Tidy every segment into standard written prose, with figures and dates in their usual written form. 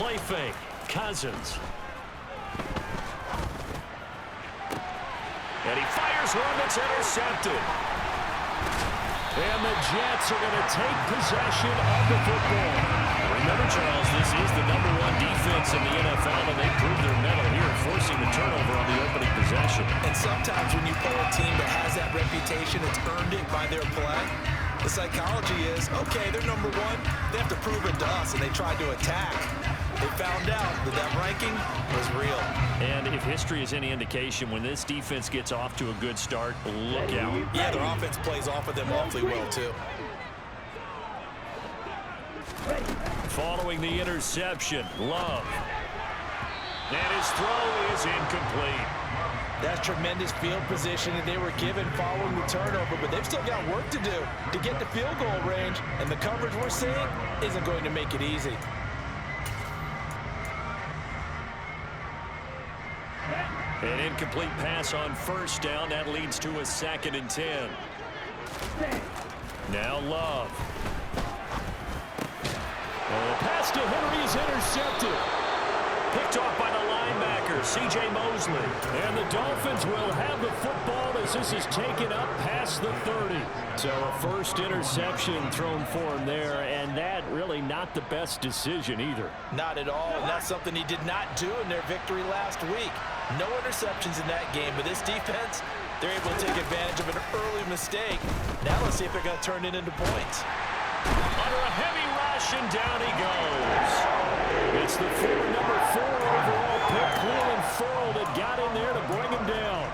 play fake. Cousins. And he fires one that's intercepted. And the Jets are going to take possession of the football. Remember, Charles, this is the #1 defense in the NFL, and they proved their mettle here, forcing the turnover on the opening possession. And sometimes when you play a team that has that reputation, it's earned it by their play. The psychology is, okay, they're #1. They have to prove it to us, and they tried to attack. They found out that that ranking was real. And if history is any indication, when this defense gets off to a good start, look out. Yeah, their offense plays off of them awfully well, too. Following the interception, Love. And his throw is incomplete. That's tremendous field position that they were given following the turnover, but they've still got work to do to get to field goal range, and the coverage we're seeing isn't going to make it easy. An incomplete pass on first down. That leads to a 2nd and 10. Now Love. The pass to Henry is intercepted. Picked off by the linebacker, C.J. Mosley. And the Dolphins will have the football as this is taken up past the 30. So a first interception thrown for him there, and that really not the best decision either. Not at all, and that's something he did not do in their victory last week. No interceptions in that game, but this defense, they're able to take advantage of an early mistake. Now let's see if they're going to turn it into points. Under a heavy rush, and down he goes. It's the former #4 overall pick, Cleveland Ferrell, that got in there to bring him down.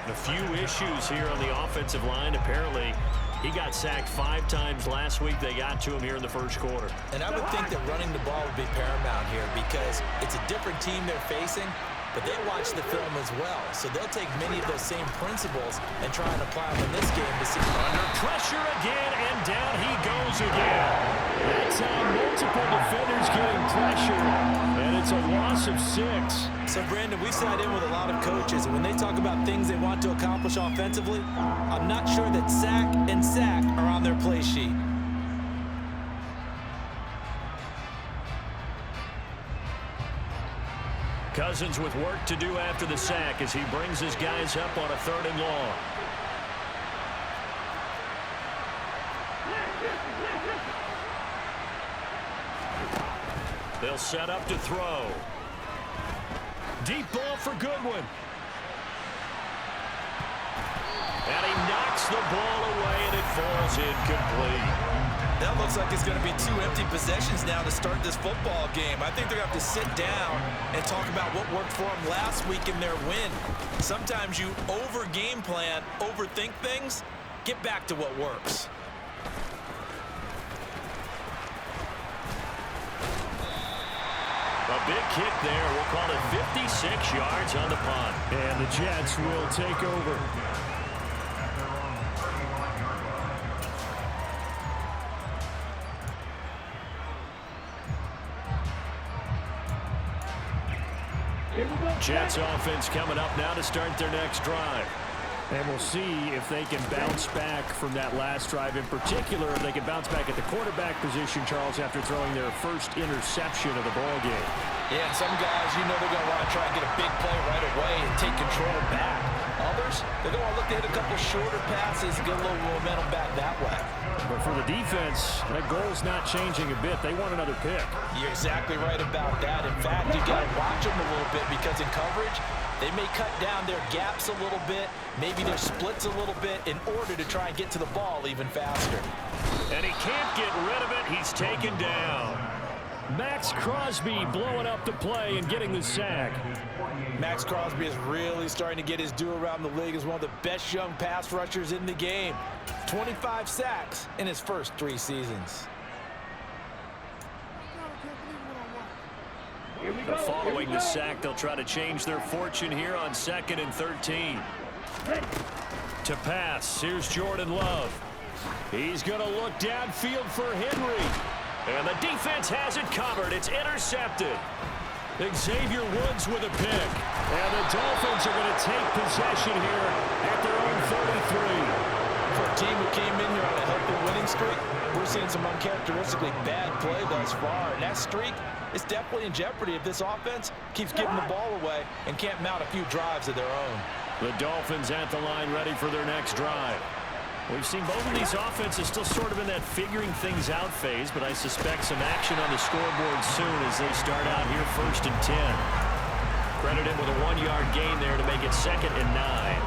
A few issues here on the offensive line. Apparently, he got sacked 5 times last week. They got to him here in the first quarter. And I would think that running the ball would be paramount here because it's a different team they're facing, but they watch the film as well. So they'll take many of those same principles and try and apply them in this game to see. Under pressure again, and down he goes again. That's how multiple defenders getting pressure, and it's a loss of 6. So, Brandon, we sat in with a lot of coaches, and when they talk about things they want to accomplish offensively, I'm not sure that sack and sack are on their play sheet. Cousins with work to do after the sack as he brings his guys up on a 3rd and long. They'll set up to throw. Deep ball for Goodwin. And he knocks the ball away, and it falls incomplete. That looks like it's going to be 2 empty possessions now to start this football game. I think they're going to have to sit down and talk about what worked for them last week in their win. Sometimes you over-game plan, overthink things, get back to what works. A big kick there. We'll call it 56 yards on the punt. And the Jets will take over. Jets offense coming up now to start their next drive. And we'll see if they can bounce back from that last drive. In particular, if they can bounce back at the quarterback position, Charles, after throwing their first interception of the ball game. Yeah, and some guys, you know they're going to want to try and get a big play right away and take control back. Others, they're going to look to hit a couple shorter passes and get a little momentum back that way. But for the defense, that goal's not changing a bit. They want another pick. You're exactly right about that. In fact, you got to watch them a little bit because in coverage, they may cut down their gaps a little bit, maybe their splits a little bit in order to try and get to the ball even faster. And he can't get rid of it. He's taken down. Max Crosby blowing up the play and getting the sack. Max Crosby is really starting to get his due around the league as one of the best young pass rushers in the game. 25 sacks in his first 3 seasons. Following the sack, they'll try to change their fortune here on 2nd and 13. To pass, here's Jordan Love. He's going to look downfield for Henry. And the defense has it covered. It's intercepted. Xavier Woods with a pick. And the Dolphins are going to take possession here at their own 33. For a team who came in here on a healthy winning streak, we're seeing some uncharacteristically bad play thus far. And that streak, is definitely in jeopardy if this offense keeps giving the ball away and can't mount a few drives of their own. The Dolphins at the line ready for their next drive. We've seen both of these offenses still sort of in that figuring things out phase, but I suspect some action on the scoreboard soon as they start out here 1st and 10. Credit him with a 1-yard gain there to make it 2nd and 9.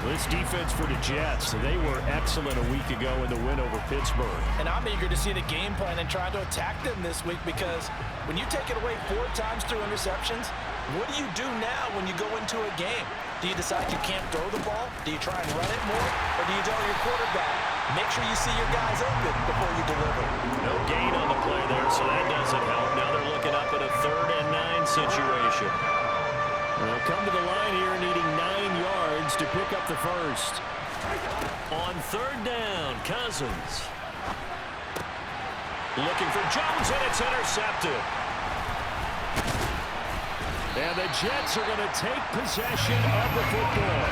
This defense for the Jets, they were excellent a week ago in the win over Pittsburgh. And I'm eager to see the game plan and try to attack them this week, because when you take it away 4 times through interceptions, what do you do now when you go into a game? Do you decide you can't throw the ball? Do you try and run it more? Or do you tell your quarterback, make sure you see your guys open before you deliver? No gain on the play there, so that doesn't help. Now they're looking up at a 3rd and 9 situation. They'll come to the line here needing 9 yards to pick up the first. On 3rd down, Cousins. Looking for Jones, and it's intercepted. And the Jets are going to take possession of the football.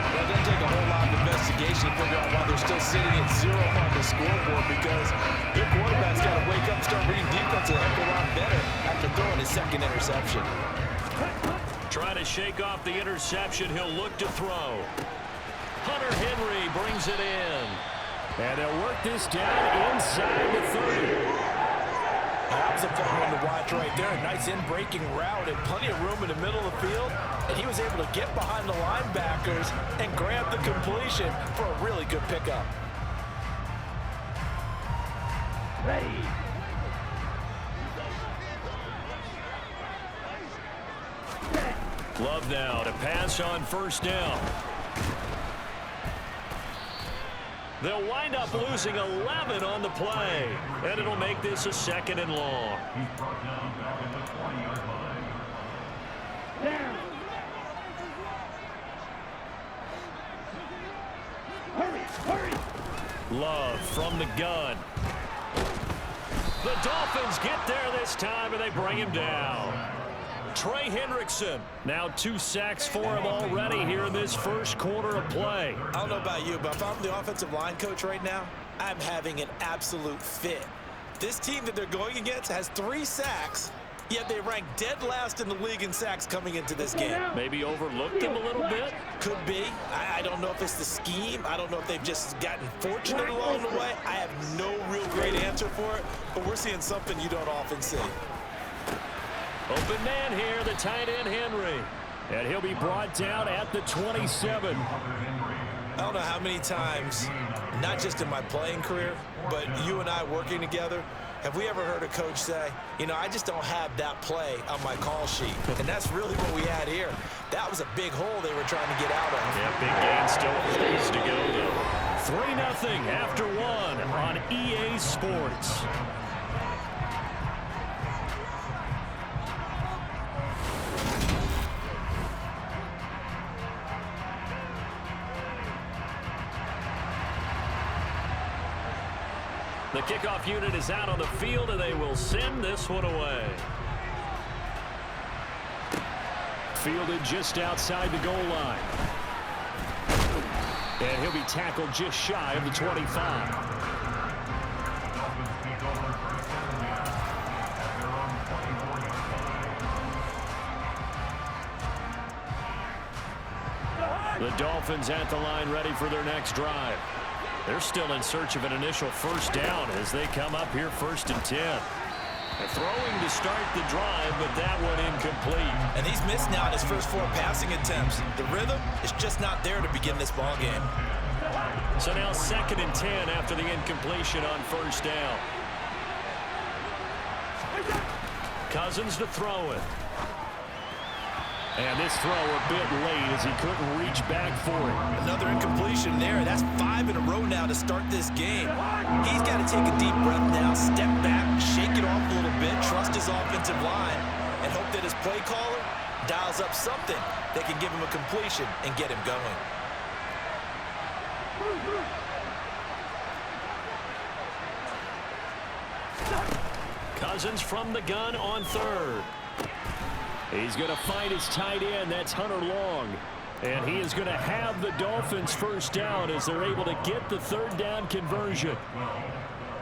Well, it doesn't take a whole lot of investigation to figure out why they're still sitting at 0 on the scoreboard, because their quarterback's got to wake up and start reading defense a heck of a lot better after throwing his 2nd interception. Trying to shake off the interception, he'll look to throw. Hunter Henry brings it in. And they'll work this down inside the 30. That was a fun one to watch right there. A nice in-breaking route and plenty of room in the middle of the field. And he was able to get behind the linebackers and grab the completion for a really good pickup. Ready. Love now to pass on 1st down. They'll wind up losing 11 on the play, and it'll make this a 2nd and long. Hurry. Love from the gun. The Dolphins get there this time, and they bring him down. Trey Hendrickson, now 2 sacks for him already here in this 1st quarter of play. I don't know about you, but if I'm the offensive line coach right now, I'm having an absolute fit. This team that they're going against has 3 sacks, yet they rank dead last in the league in sacks coming into this game. Maybe overlooked them a little bit? Could be. I don't know if it's the scheme. I don't know if they've just gotten fortunate along the way. I have no real great answer for it, but we're seeing something you don't often see. Open man here, the tight end Henry. And he'll be brought down at the 27. I don't know how many times, not just in my playing career, but you and I working together, have we ever heard a coach say, you know, I just don't have that play on my call sheet. And that's really what we had here. That was a big hole they were trying to get out of. Yeah, big gain, still ways to go, though. 3-0 after 1 on EA Sports. The kickoff unit is out on the field, and they will send this one away. Fielded just outside the goal line. And he'll be tackled just shy of the 25. The Dolphins at the line ready for their next drive. They're still in search of an initial 1st down as they come up here 1st and 10. They're throwing to start the drive, but that one incomplete. And he's missed now on his first 4 passing attempts. The rhythm is just not there to begin this ball game. So now 2nd and 10 after the incompletion on 1st down. Cousins to throw it. And this throw a bit late as he couldn't reach back for it. Another incompletion there. That's 5 in a row now to start this game. He's got to take a deep breath now, step back, shake it off a little bit, trust his offensive line, and hope that his play caller dials up something that can give him a completion and get him going. Cousins from the gun on 3rd. He's going to find his tight end. That's Hunter Long. And he is going to have the Dolphins 1st down as they're able to get the 3rd down conversion.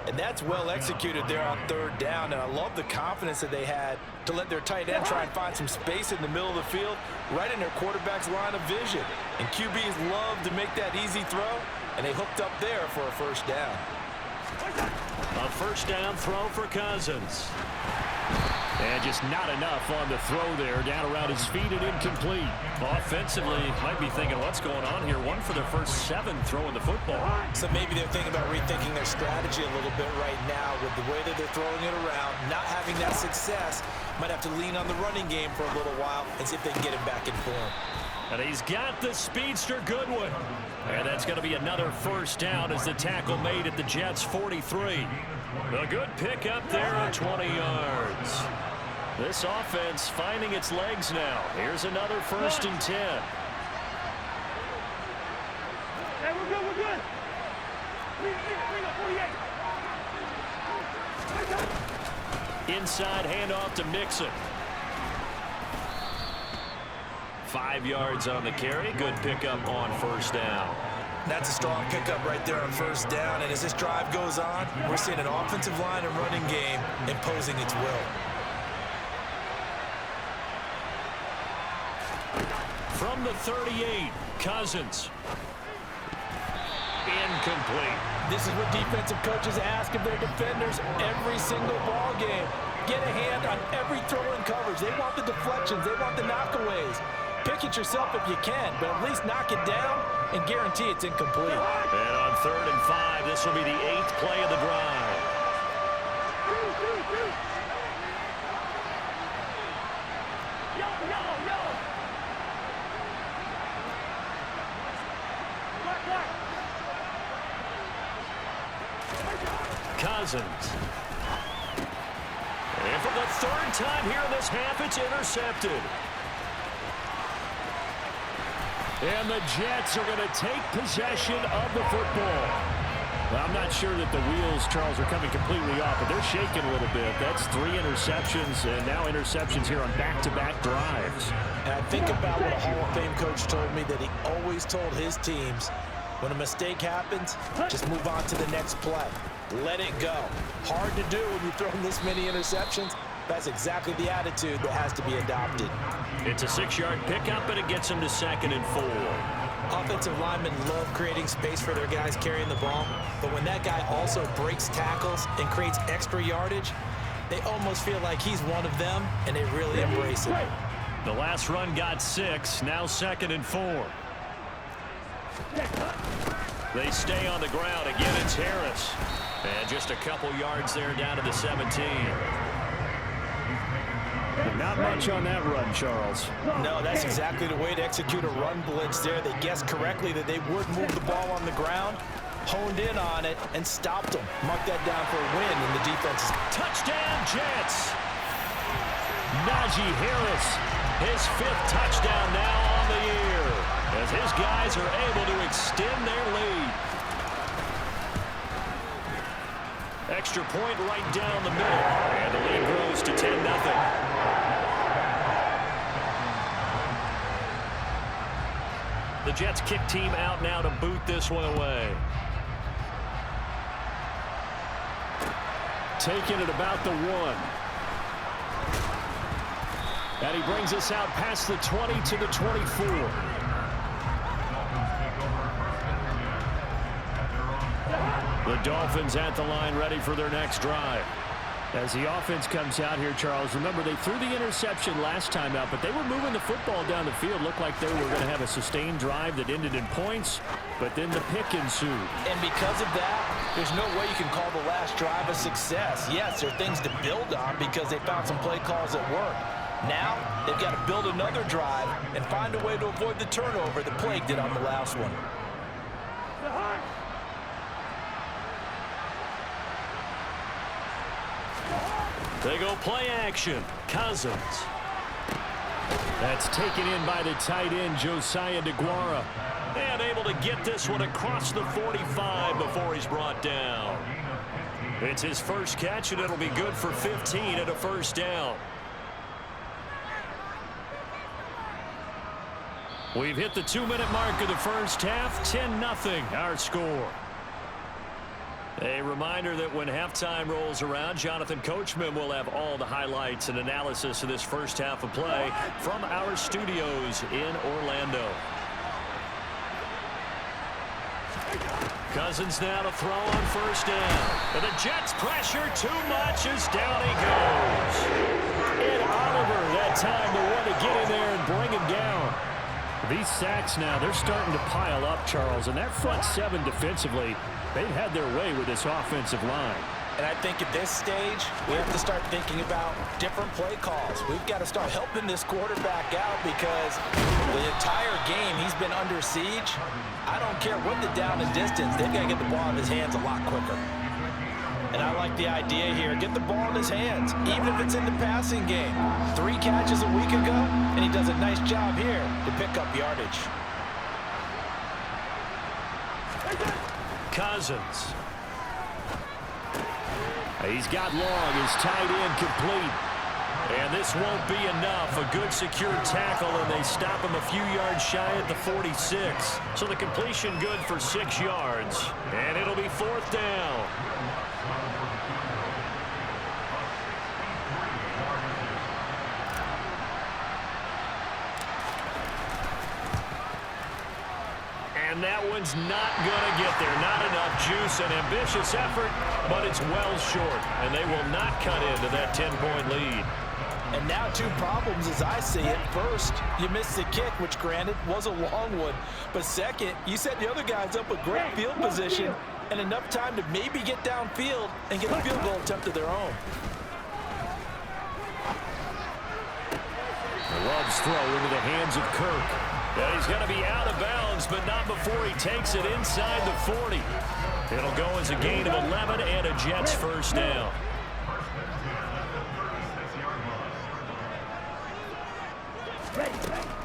And that's well executed there on third down. And I love the confidence that they had to let their tight end try and find some space in the middle of the field, right in their quarterback's line of vision. And QBs love to make that easy throw, and they hooked up there for a first down. A first down throw for Cousins. And just not enough on the throw there, down around his feet and incomplete. Offensively, might be thinking, what's going on here? One for their first 7 throwing the football. So maybe they're thinking about rethinking their strategy a little bit right now with the way that they're throwing it around, not having that success. Might have to lean on the running game for a little while and see if they can get him back in form. And he's got the speedster Goodwin. And that's going to be another first down as the tackle made at the Jets' 43. A good pickup there at 20 yards. This offense finding its legs now. Here's another 1st and 10. Hey, we're good, we're good. Bring it, Inside handoff to Mixon. 5 yards on the carry. Good pickup on first down. That's a strong pickup right there on first down. And as this drive goes on, we're seeing an offensive line and running game imposing its will. From the 38, Cousins. Incomplete. This is what defensive coaches ask of their defenders every single ball game. Get a hand on every throw in coverage. They want the deflections. They want the knockaways. Pick it yourself if you can, but at least knock it down and guarantee it's incomplete. And on 3rd and 5, this will be the 8th play of the drive. Cousins. And for the 3rd time here in this half, it's intercepted. And the Jets are going to take possession of the football. Well, I'm not sure that the wheels, Charles, are coming completely off, but they're shaking a little bit. That's 3 interceptions, and now interceptions here on back-to-back drives. And I think about what a Hall of Fame coach told me, that he always told his teams, when a mistake happens, just move on to the next play. Let it go. Hard to do when you've thrown this many interceptions. That's exactly the attitude that has to be adopted. It's a 6-yard pickup, and it gets them to 2nd and 4. Offensive linemen love creating space for their guys carrying the ball, but when that guy also breaks tackles and creates extra yardage, they almost feel like he's one of them, and they really embrace it. The last run got 6, now 2nd and 4. They stay on the ground. Again, it's Harris. And just a couple yards there down to the 17. Not much on that run, Charles. No, that's exactly the way to execute a run blitz there. They guessed correctly that they would move the ball on the ground, honed in on it, and stopped them. Mark that down for a win in the defense's. Touchdown, Jets! Najee Harris, his 5th touchdown now on the year, as his guys are able to extend their lead. Extra point right down the middle, and the lead grows to 10-0. The Jets kick team out now to boot this one away. Taking it about the 1. And he brings us out past the 20 to the 24. The Dolphins at the line ready for their next drive. As the offense comes out here, Charles, remember they threw the interception last time out, but they were moving the football down the field. Looked like they were going to have a sustained drive that ended in points, but then the pick ensued. And because of that, there's no way you can call the last drive a success. Yes, there are things to build on because they found some play calls that work. Now, they've got to build another drive and find a way to avoid the turnover that plagued it on the last one. They go play action. Cousins. That's taken in by the tight end, Josiah DeGuara. And able to get this one across the 45 before he's brought down. It's his first catch, and it'll be good for 15 and a first down. We've hit the 2-minute mark of the first half. 10-0 our score. A reminder that when halftime rolls around, Jonathan Coachman will have all the highlights and analysis of this first half of play from our studios in Orlando. Cousins now to throw on first down. And the Jets pressure too much as down he goes. And Oliver that time the one to get in there and bring him down. These sacks now, they're starting to pile up, Charles. And that front seven defensively, they've had their way with this offensive line. And I think at this stage, we have to start thinking about different play calls. We've got to start helping this quarterback out because the entire game he's been under siege. I don't care what the down and distance. They've got to get the ball in his hands a lot quicker. And I like the idea here. Get the ball in his hands, even if it's in the passing game. 3 catches a week ago, and he does a nice job here to pick up yardage. Cousins. He's got long. His tight end complete. And this won't be enough. A good secure tackle, and they stop him a few yards shy at the 46. So the completion good for 6 yards. And it'll be 4th down. And that one's not going to get there. Not enough juice. An ambitious effort, but it's well short. And they will not cut into that 10-point lead. And now 2 problems as I see it. First, you missed the kick, which granted was a long one. But second, you set the other guys up with great field position and enough time to maybe get downfield and get a field goal attempt of their own. Love's throw into the hands of Kirk. And he's going to be out of bounds, but not before he takes it inside the 40. It'll go as a gain of 11 and a Jets first down.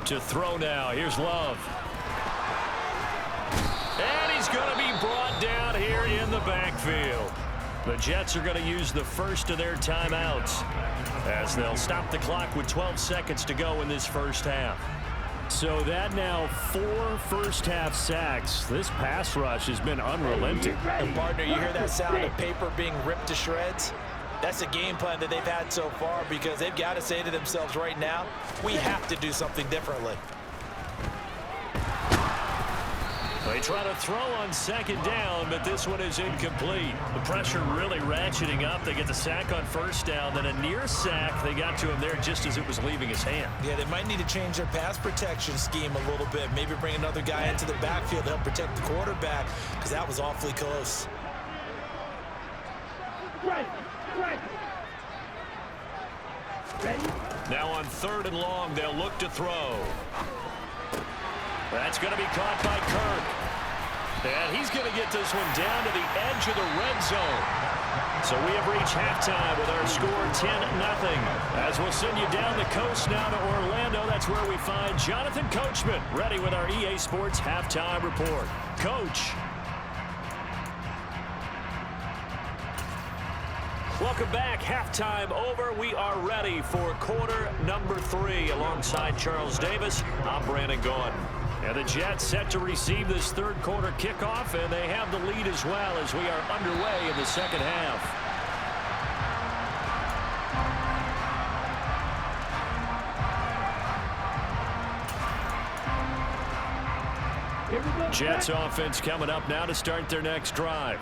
To throw now. Here's Love. And he's going to be brought down here in the backfield. The Jets are going to use the first of their timeouts as they'll stop the clock with 12 seconds to go in this first half. So that now 4 first-half sacks. This pass rush has been unrelenting. And partner, you hear that sound of paper being ripped to shreds? That's a game plan that they've had so far because they've got to say to themselves right now, we have to do something differently. They try to throw on second down, but this one is incomplete. The pressure really ratcheting up. They get the sack on first down, then a near sack. They got to him there just as it was leaving his hand. Yeah, they might need to change their pass protection scheme a little bit. Maybe bring another guy into the backfield to help protect the quarterback because that was awfully close. Now on 3rd and long, they'll look to throw. That's going to be caught by Kirk. And he's going to get this one down to the edge of the red zone. So we have reached halftime with our score 10-0. As we'll send you down the coast now to Orlando, that's where we find Jonathan Coachman ready with our EA Sports halftime report. Coach. Welcome back. Halftime over. We are ready for quarter number 3. Alongside Charles Davis, I'm Brandon Gaudin. And the Jets set to receive this 3rd quarter kickoff, and they have the lead as well as we are underway in the second half. Jets offense coming up now to start their next drive.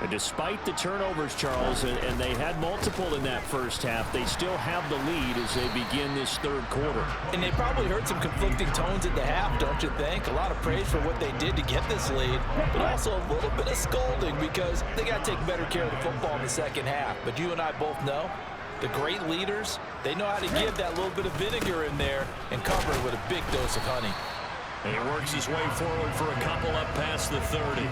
And despite the turnovers, Charles, and they had multiple in that first half, they still have the lead as they begin this 3rd quarter. And they probably heard some conflicting tones at the half, don't you think? A lot of praise for what they did to get this lead, but also a little bit of scolding because they got to take better care of the football in the second half. But you and I both know the great leaders, they know how to give that little bit of vinegar in there and cover it with a big dose of honey. And he works his way forward for a couple up past the 30.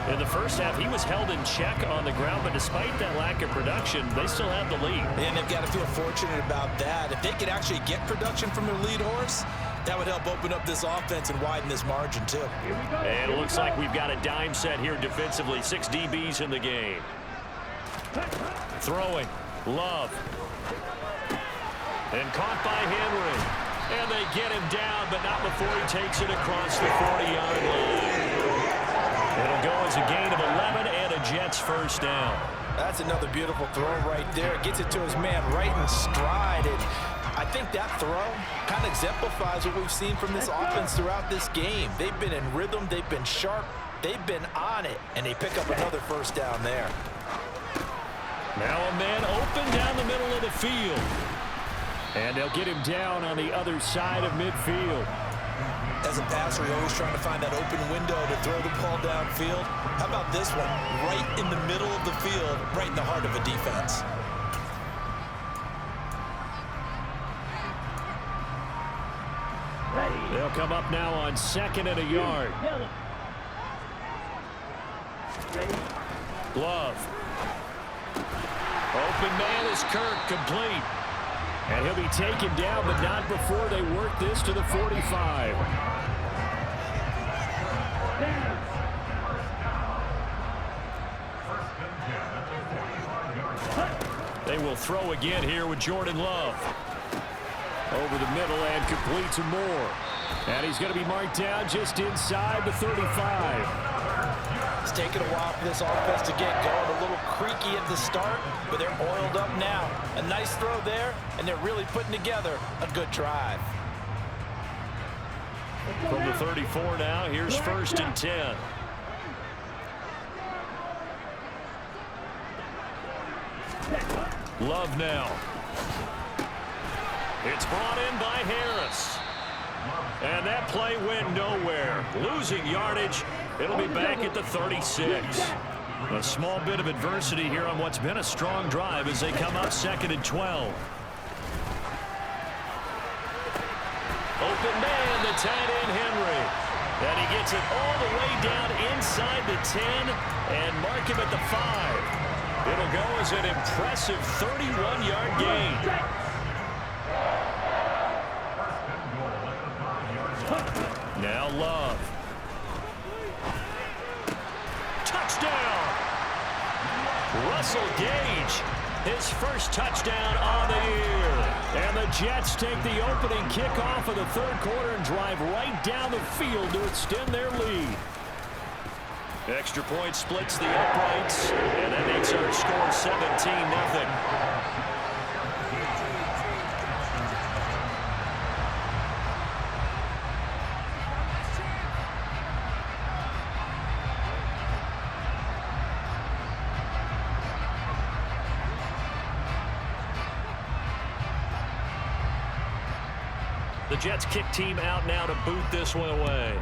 In the first half, he was held in check on the ground, but despite that lack of production, they still have the lead. And they've got to feel fortunate about that. If they could actually get production from their lead horse, that would help open up this offense and widen this margin, too. And it looks like we've got a dime set here defensively. 6 DBs in the game. Throwing. Love. And caught by Henry. And they get him down, but not before he takes it across the 40-yard line. It'll go as a gain of 11 and a Jets first down. That's another beautiful throw right there. Gets it to his man right in stride. And I think that throw kind of exemplifies what we've seen from this offense throughout this game. They've been in rhythm. They've been sharp. They've been on it. And they pick up another first down there. Now a man open down the middle of the field. And they'll get him down on the other side of midfield. As a passer, you're always trying to find that open window to throw the ball downfield. How about this one? Right in the middle of the field, right in the heart of a defense. They'll come up now on 2nd and a yard. Love. Open man is Kirk, complete. And he'll be taken down, but not before they work this to the 45. They will throw again here with Jordan Love. Over the middle and complete to Moore. And he's going to be marked down just inside the 35. It's taken a while for this offense to get going. A little creaky at the start, but they're oiled up now. A nice throw there, and they're really putting together a good drive. From the 34 now, here's 1st and 10. Love now. It's brought in by Harris. And that play went nowhere. Losing yardage. It'll be back at the 36. A small bit of adversity here on what's been a strong drive as they come up 2nd and 12. Open man, the tight end Henry. And he gets it all the way down inside the 10 and mark him at the 5. It'll go as an impressive 31-yard gain. Now Love. Touchdown! Russell Gage, his first touchdown on the year. And the Jets take the opening kickoff of the 3rd quarter and drive right down the field to extend their lead. Extra point splits the uprights, and that makes our score 17-0. The Jets kick team out now to boot this one away.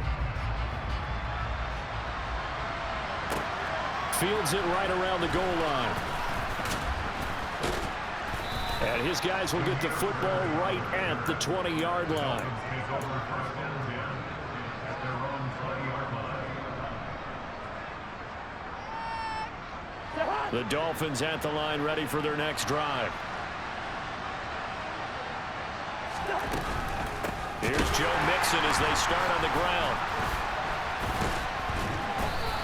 Fields it right around the goal line. And his guys will get the football right at the 20-yard line. The Dolphins at the line ready for their next drive. Here's Joe Mixon as they start on the ground.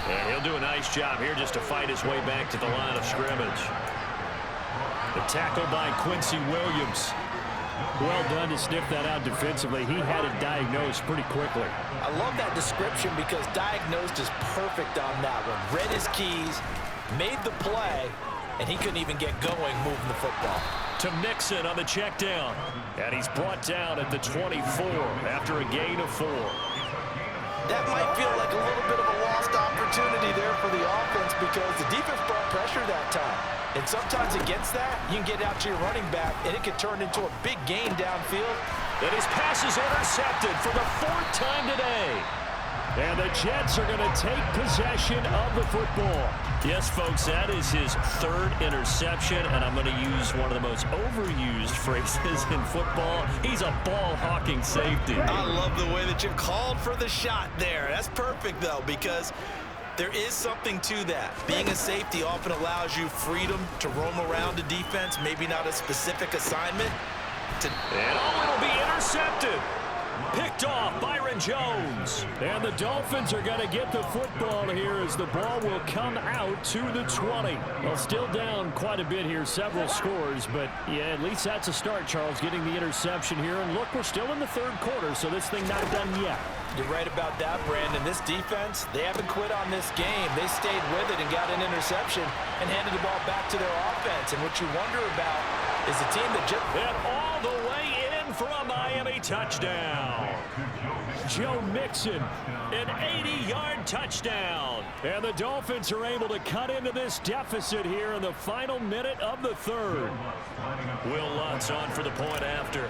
And he'll do a nice job here just to fight his way back to the line of scrimmage. The tackle by Quincy Williams. Well done to sniff that out defensively. He had it diagnosed pretty quickly. I love that description because diagnosed is perfect on that one. Read his keys, made the play, and he couldn't even get going moving the football. To Mixon on the check down. And he's brought down at the 24 after a gain of 4. That might feel like a little bit of a lost opportunity there for the offense because the defense brought pressure that time. And sometimes against that, you can get out to your running back, and it can turn into a big gain downfield. And his pass is intercepted for the 4th time today. And the Jets are going to take possession of the football. Yes, folks, that is his 3rd interception, and I'm going to use one of the most overused phrases in football. He's a ball-hawking safety. I love the way that you called for the shot there. That's perfect, though, because there is something to that. Being a safety often allows you freedom to roam around the defense, maybe not a specific assignment. And it'll be intercepted. Picked off Byron Jones. And the Dolphins are going to get the football here as the ball will come out to the 20. Well, still down quite a bit here, several scores, but yeah, at least that's a start, Charles, getting the interception here. And look, we're still in the 3rd quarter, so this thing not done yet. You're right about that, Brandon. This defense, they haven't quit on this game. They stayed with it and got an interception and handed the ball back to their offense. And what you wonder about is the team that just... And all the way in for a Miami touchdown. Joe Mixon, an 80-yard touchdown. And the Dolphins are able to cut into this deficit here in the final minute of the third. Will Lutz on for the point after.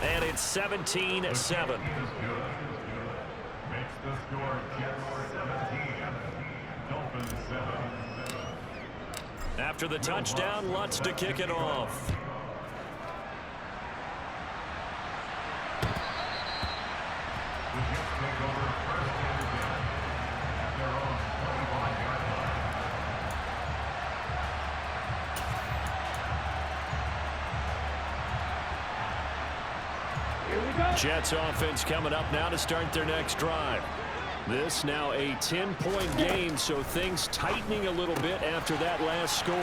And it's 17-7. After the touchdown, Lutz to kick it off. Jets offense coming up now to start their next drive. This now a 10-point game, so things tightening a little bit after that last score.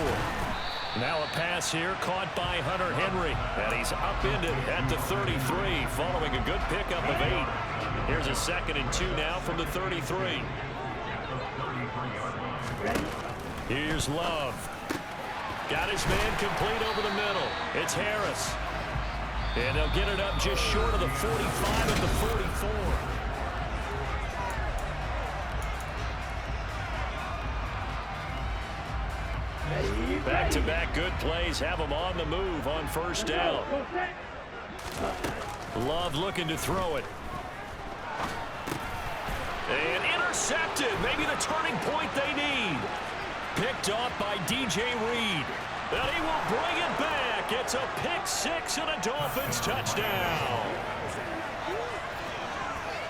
Now a pass here caught by Hunter Henry, and he's upended at the 33 following a good pickup of 8. Here's a 2nd and 2 now from the 33. Here's Love. Got his man complete over the middle. It's Harris. And they'll get it up just short of the 45 at the 44. Back-to-back good plays have them on the move on first down. Love looking to throw it. And intercepted. Maybe the turning point they need. Picked off by DJ Reed. And he will bring it back. It's a pick 6 and a Dolphins touchdown.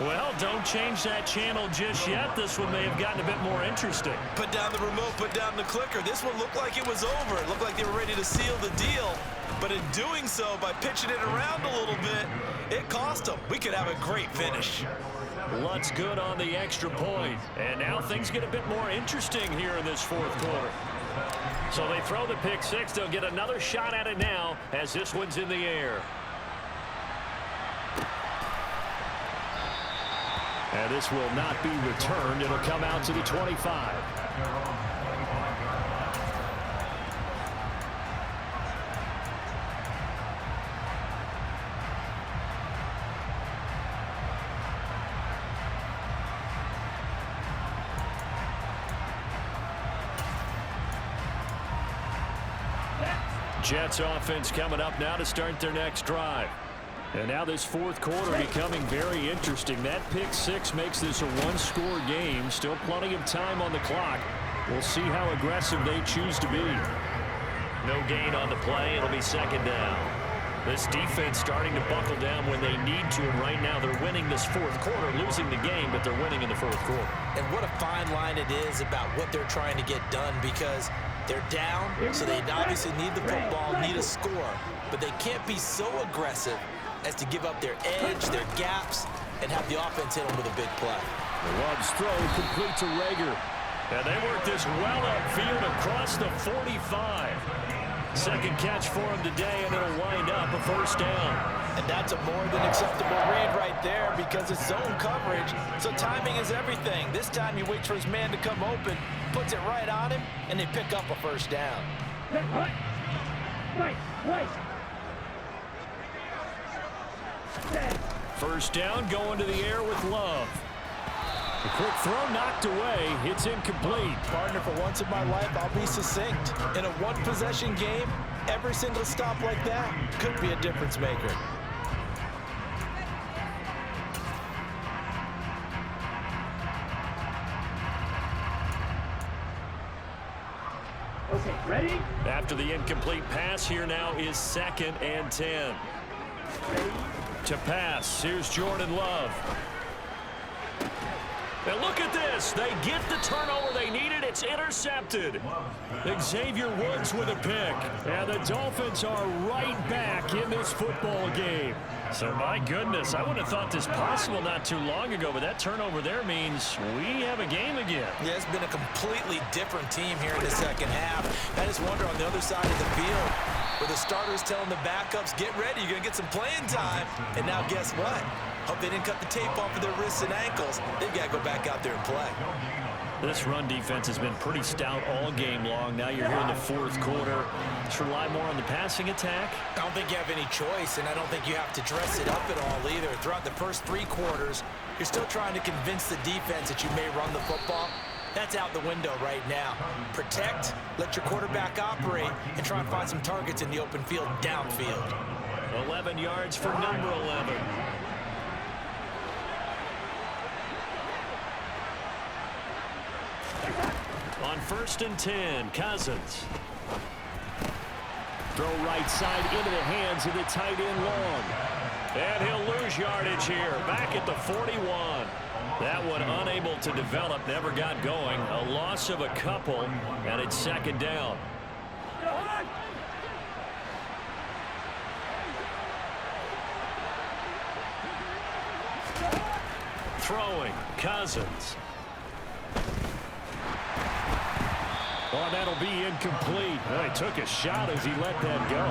Well, don't change that channel just yet. This one may have gotten a bit more interesting. Put down the remote, put down the clicker. This one looked like it was over. It looked like they were ready to seal the deal. But in doing so, by pitching it around a little bit, it cost them. We could have a great finish. Lutz good on the extra point. And now things get a bit more interesting here in this fourth quarter. So they throw the pick 6. They'll get another shot at it now as this one's in the air. And this will not be returned. It'll come out to the 25. Jets offense coming up now to start their next drive. And now this fourth quarter becoming very interesting. That pick 6 makes this a one-score game. Still plenty of time on the clock. We'll see how aggressive they choose to be. No gain on the play. It'll be 2nd down. This defense starting to buckle down when they need to. And right now they're winning this fourth quarter, losing the game, but they're winning in the fourth quarter. And what a fine line it is about what they're trying to get done, because they're down, so they obviously need the football, need a score. But they can't be so aggressive as to give up their edge, their gaps, and have the offense hit them with a big play. Love's throw complete to Rager. And they work this well upfield across the 45. Second catch for him today, and it'll wind up a first down. And that's a more than acceptable read right there, because it's zone coverage, so timing is everything. This time he waits for his man to come open, puts it right on him, and they pick up a first down. First down going to the air with Love. A quick throw knocked away. It's incomplete. Partner, for once in my life, I'll be succinct. In a one-possession game, every single stop like that could be a difference maker. Okay, ready? After the incomplete pass, here now is 2nd and 10. To pass, here's Jordan Love. And look at this. They get the turnover they needed. It's intercepted. Xavier Woods with a pick. And the Dolphins are right back in this football game. So, my goodness, I wouldn't have thought this possible not too long ago, but that turnover there means we have a game again. Yeah, it's been a completely different team here in the second half. I just wonder on the other side of the field, where the starters telling the backups, get ready, you're going to get some playing time. And now guess what? Hope they didn't cut the tape off of their wrists and ankles. They've got to go back out there and play. This run defense has been pretty stout all game long. Now you're here in the fourth quarter. Let's rely more on the passing attack. I don't think you have any choice, and I don't think you have to dress it up at all either. Throughout the first 3 quarters, you're still trying to convince the defense that you may run the football. That's out the window right now. Protect, let your quarterback operate, and try and find some targets in the open field downfield. 11 yards for number 11. On 1st and 10, Cousins. Throw right side into the hands of the tight end Long. And he'll lose yardage here, back at the 41. That one unable to develop, never got going. A loss of a couple, and it's 2nd down. Throwing, Cousins. Oh, that'll be incomplete. Well, he took a shot as he let that go.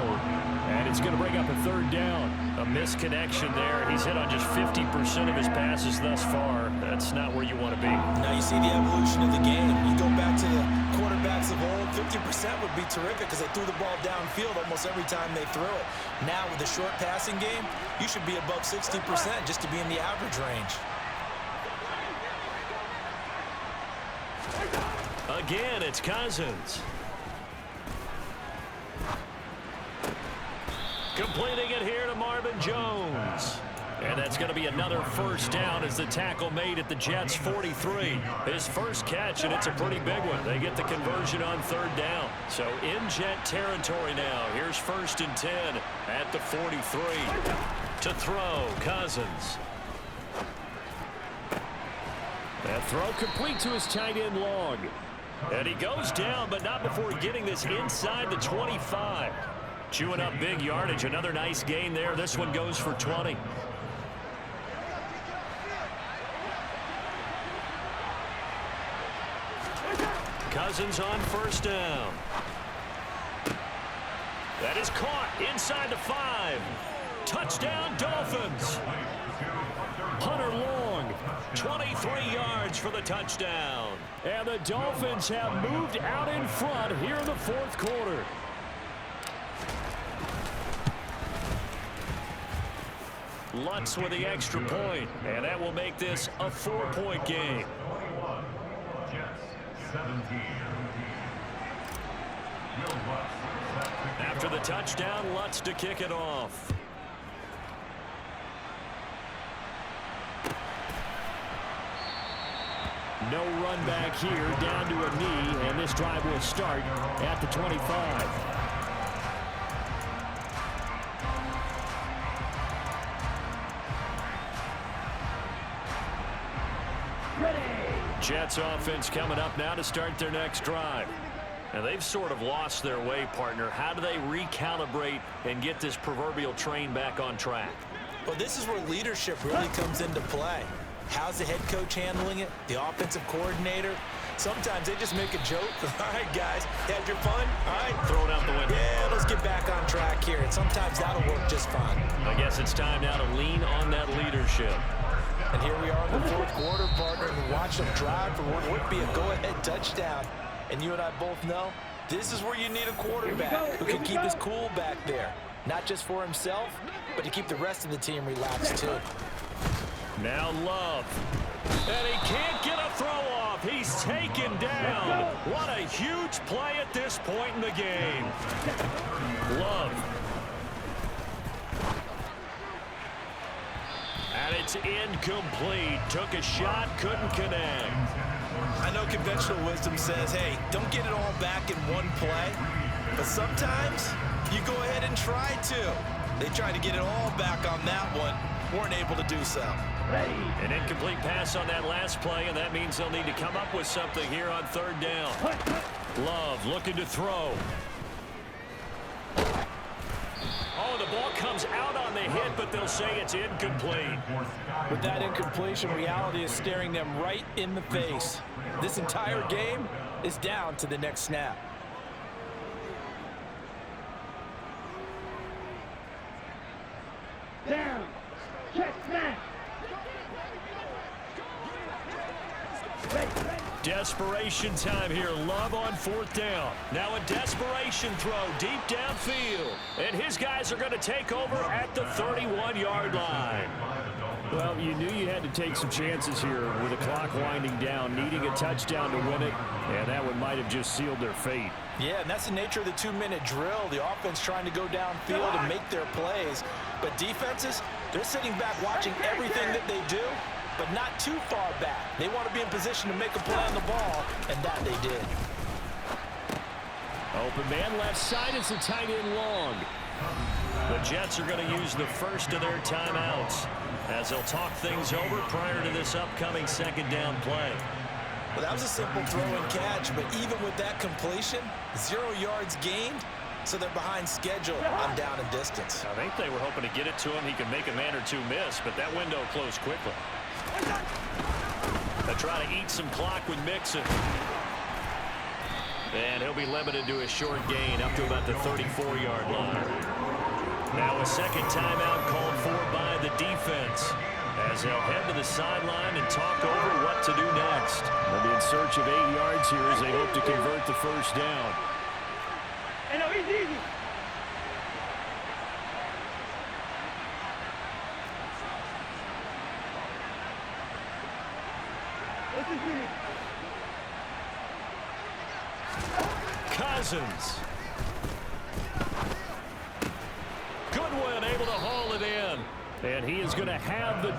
And it's going to bring up a 3rd down. A misconnection there. He's hit on just 50% of his passes thus far. That's not where you want to be. Now you see the evolution of the game. You go back to the quarterbacks of old, 50% would be terrific because they threw the ball downfield almost every time they threw it. Now with the short passing game, you should be above 60% just to be in the average range. Again, it's Cousins. Completing it here to Marvin Jones. And that's going to be another 1st down as the tackle made at the Jets' 43. His first catch, and it's a pretty big one. They get the conversion on 3rd down. So in Jet territory now. Here's 1st and 10 at the 43. To throw, Cousins. That throw complete to his tight end Long. And he goes down, but not before getting this inside the 25. Chewing up big yardage. Another nice gain there. This one goes for 20. Cousins on 1st down. That is caught inside the 5. Touchdown, Dolphins. Hunter Long, 23 yards for the touchdown. And the Dolphins have moved out in front here in the 4th quarter. Lutz with the extra point, and that will make this a 4-point game. After the touchdown, Lutz to kick it off. No run back here, down to a knee, and this drive will start at the 25. Jets offense coming up now to start their next drive. And they've sort of lost their way, partner. How do they recalibrate and get this proverbial train back on track? Well, this is where leadership really comes into play. How's the head coach handling it? The offensive coordinator? Sometimes they just make a joke. All right, guys, had your fun? All right. Throw it out the window. Yeah, let's get back on track here. And sometimes that'll work just fine. I guess it's time now to lean on that leadership. And here we are in the 4th quarter, partner, and watch them drive for what would be a go-ahead touchdown. And you and I both know this is where you need a quarterback who can keep his cool back there. Not just for himself, but to keep the rest of the team relaxed, too. Now Love. And he can't get a throw off. He's taken down. What a huge play at this point in the game. Love. And it's incomplete. Took a shot, couldn't connect. I know conventional wisdom says, hey, don't get it all back in one play. But sometimes you go ahead and try to. They tried to get it all back on that one. Weren't able to do so. An incomplete pass on that last play, and that means they'll need to come up with something here on 3rd down. Love looking to throw. Oh, the ball comes out on the hit, but they'll say it's incomplete. With that incompletion, reality is staring them right in the face. This entire game is down to the next snap. desperation time here. Love on 4th down. Now a desperation throw deep downfield. And his guys are going to take over at the 31-yard line. Well, you knew you had to take some chances here with the clock winding down, needing a touchdown to win it, and that one might have just sealed their fate. Yeah, and that's the nature of the 2-minute drill. The offense trying to go downfield and make their plays. But defenses, they're sitting back watching everything that they do, but not too far back. They want to be in position to make a play on the ball, and that they did. Open man left side. It's a tight end long. The Jets are going to use the first of their timeouts as they'll talk things over prior to this upcoming 2nd down play. Well, that was a simple throw and catch, but even with that completion, 0 yards gained, so they're behind schedule on down and distance. I think they were hoping to get it to him. He could make a man or two miss, but that window closed quickly. They try to eat some clock with Mixon. And he'll be limited to a short gain up to about the 34-yard line. Now a second timeout called for by the defense as they'll head to the sideline and talk over what to do next. They'll be in search of 8 yards here as they hope to convert the first down. Hey, no, he's easy. What's his name? Cousins. Goodwin able to haul it in. And he is going to have the